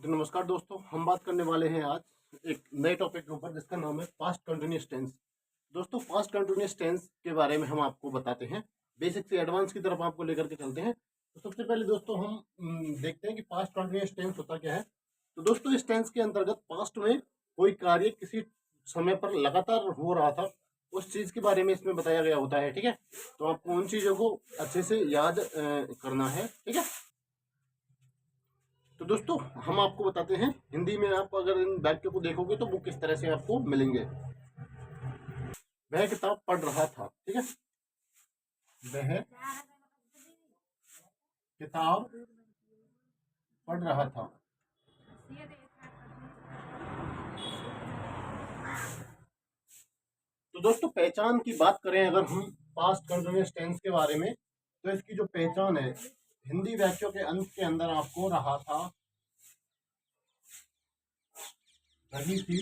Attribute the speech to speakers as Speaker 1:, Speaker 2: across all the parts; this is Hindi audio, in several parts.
Speaker 1: तो नमस्कार दोस्तों, हम बात करने वाले हैं आज एक नए टॉपिक के ऊपर जिसका नाम है पास्ट कंटिन्यूअस टेंस। दोस्तों, पास्ट कंटिन्यूअस टेंस के बारे में हम आपको बताते हैं, बेसिक से एडवांस की तरफ आपको लेकर के चलते हैं। तो सबसे पहले दोस्तों हम देखते हैं कि पास्ट कंटिन्यूअस टेंस होता क्या है। तो दोस्तों, इस टेंस के अंतर्गत पास्ट में कोई कार्य किसी समय पर लगातार हो रहा था, उस चीज के बारे में इसमें बताया गया होता है। ठीक है, तो आपको उन चीजों को अच्छे से याद करना है। ठीक है, तो दोस्तों हम आपको बताते हैं हिंदी में। आप अगर इन वाक्यों को देखोगे तो वो किस तरह से आपको मिलेंगे। वह किताब पढ़ रहा था। ठीक है, वह किताब पढ़ रहा था। तो दोस्तों, पहचान की बात करें अगर हम पास्ट कंटिन्यूअस टेंस के बारे में, तो इसकी जो पहचान है, हिंदी वाक्यों के अंत के अंदर आपको रहा था, रही थी,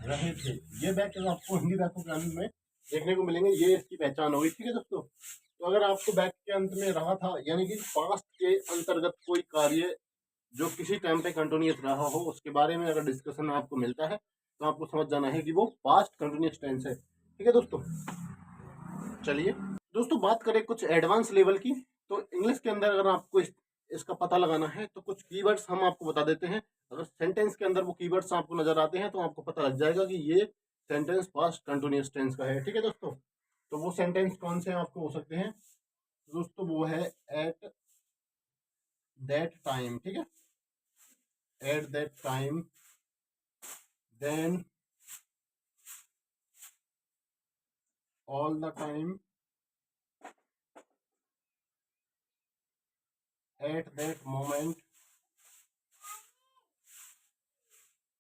Speaker 1: रहे थे, ये वाक्य आपको हिंदी वाक्यों के अंत में देखने को मिलेंगे। ये इसकी पहचान होगी। ठीक है दोस्तों, तो अगर आपको वाक्य के अंत में रहा था यानी कि पास्ट के अंतर्गत कोई कार्य जो किसी टाइम पे कंटिन्यूअस रहा हो, उसके बारे में अगर डिस्कशन आपको मिलता है तो आपको समझ जाना है कि वो पास्ट कंटिन्यूअस टेंस है। ठीक है दोस्तों, चलिए दोस्तों बात करें कुछ एडवांस लेवल की। तो इंग्लिश के अंदर अगर आपको इसका पता लगाना है तो कुछ कीवर्ड्स हम आपको बता देते हैं। अगर सेंटेंस के अंदर वो कीवर्ड्स आपको नजर आते हैं तो आपको पता लग जाएगा कि ये सेंटेंस पास्ट कंटिन्यूअस टेंस का है। ठीक है दोस्तों, तो वो सेंटेंस कौन से आपको हो सकते हैं दोस्तों? वो है एट दैट टाइम। ठीक है, at that time, then, all the time, at that moment,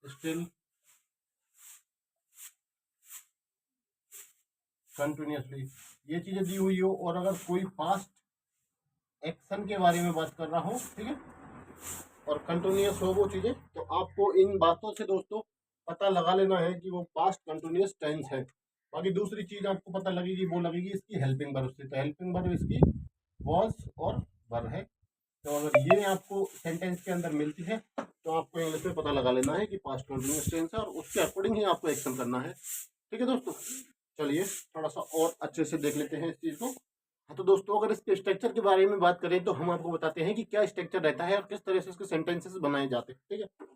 Speaker 1: still, continuously. ये चीजें दी हुई हो और अगर कोई पास्ट एक्शन के बारे में बात कर रहा हो, ठीक है, और कंटिन्यूअस हो वो चीजें, तो आपको इन बातों से दोस्तों पता लगा लेना है कि वो पास्ट कंटिन्यूअस टेंस है। बाकी दूसरी चीज आपको पता लगेगी, वो लगेगी इसकी हेल्पिंग वर्ब से। तो हेल्पिंग वर्ब इसकी वॉज और वर है। तो अगर ये आपको सेंटेंस के अंदर मिलती है तो आपको इंग्लिश में पता लगा लेना है कि पास्ट कंटिन्यूअस टेंस है और उसके अकॉर्डिंग ही आपको एक्शन करना है। ठीक है दोस्तों, चलिए थोड़ा सा और अच्छे से देख लेते हैं इस चीज को। हाँ, तो दोस्तों अगर इसके स्ट्रक्चर के बारे में बात करें तो हम आपको बताते हैं कि क्या स्ट्रक्चर रहता है और किस तरह से इसके सेंटेंसेस बनाए जाते हैं। ठीक है,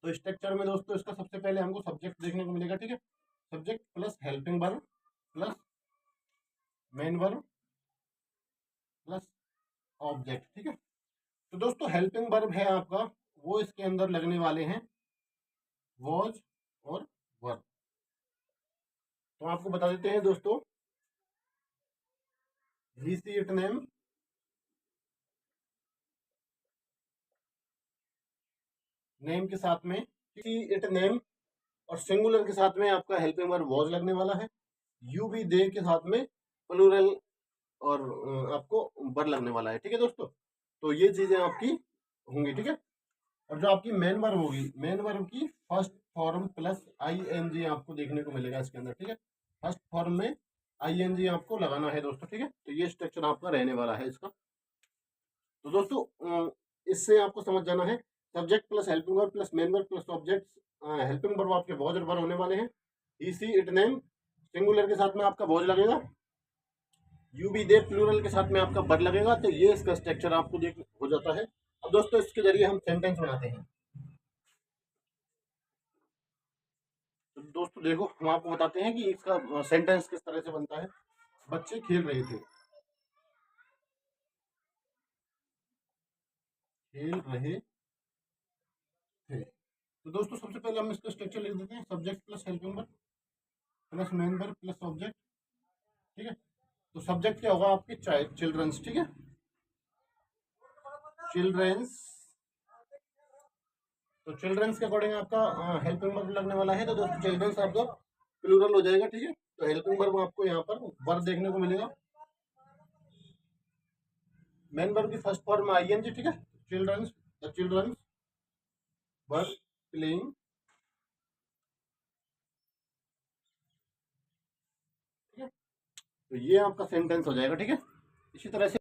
Speaker 1: तो स्ट्रक्चर में दोस्तों इसका सबसे पहले हमको सब्जेक्ट देखने को मिलेगा। ठीक है, subject plus helping verb plus main verb plus object. ठीक है, तो दोस्तों हेल्पिंग वर्ब है आपका, वो इसके अंदर लगने वाले हैं वॉज और वर। तो आपको बता देते हैं दोस्तों, ही सी इट नेम, नेम के साथ में सी इट नेम, और सिंगुलर के साथ में आपका हेल्पिंग वर्ब वॉज लगने वाला है। यू भी दे के साथ में प्लूरल और आपको वर लगने वाला है। ठीक है दोस्तों, तो ये चीजें आपकी होंगी। ठीक है, और जो आपकी मेन वर्ब होगी, मेन वर्ब की first form plus I N G आपको देखने को मिलेगा इसके अंदर। ठीक है, फर्स्ट फॉर्म में आई एन जी आपको लगाना है दोस्तों। ठीक है, तो ये स्ट्रक्चर आपका रहने वाला है इसका। तो दोस्तों इससे आपको समझ जाना है, subject plus helping verb plus main verb plus object. Helping verb आपके वॉज और वर होने वाले हैं। ही सी इट नेम, सिंगुलर के साथ में आपका वॉज लगेगा। यू बी दे प्लूरल के साथ में आपका वर लगेगा। तो ये इसका स्ट्रक्चर आपको देख हो जाता है। अब दोस्तों इसके जरिए हम सेंटेंस बनाते हैं। तो दोस्तों देखो, हम आपको बताते हैं कि इसका सेंटेंस किस तरह से बनता है। बच्चे खेल रहे थे, खेल रहे थे। तो दोस्तों सबसे पहले हम इसका स्ट्रक्चर लिख देते हैं, subject plus helping verb plus main verb plus object. ठीक है, तो सब्जेक्ट क्या होगा आपके चाइल्ड, चिल्ड्रंस। ठीक है, चिल्ड्रंस। तो चिल्ड्रंस के अकॉर्डिंग आपका हेल्पिंग वर्ब लगने वाला है। तो दोस्तों चिल्ड्रंस आपका प्लूरल हो जाएगा। ठीक है, तो हेल्पिंग वर्ब आपको यहाँ पर वर्ब देखने को मिलेगा। मेन वर्ब की फर्स्ट फॉर्म में आईएनजी। ठीक है, childrens, the childrens were playing. ठीक है, तो ये आपका सेंटेंस हो जाएगा। ठीक है, इसी तरह से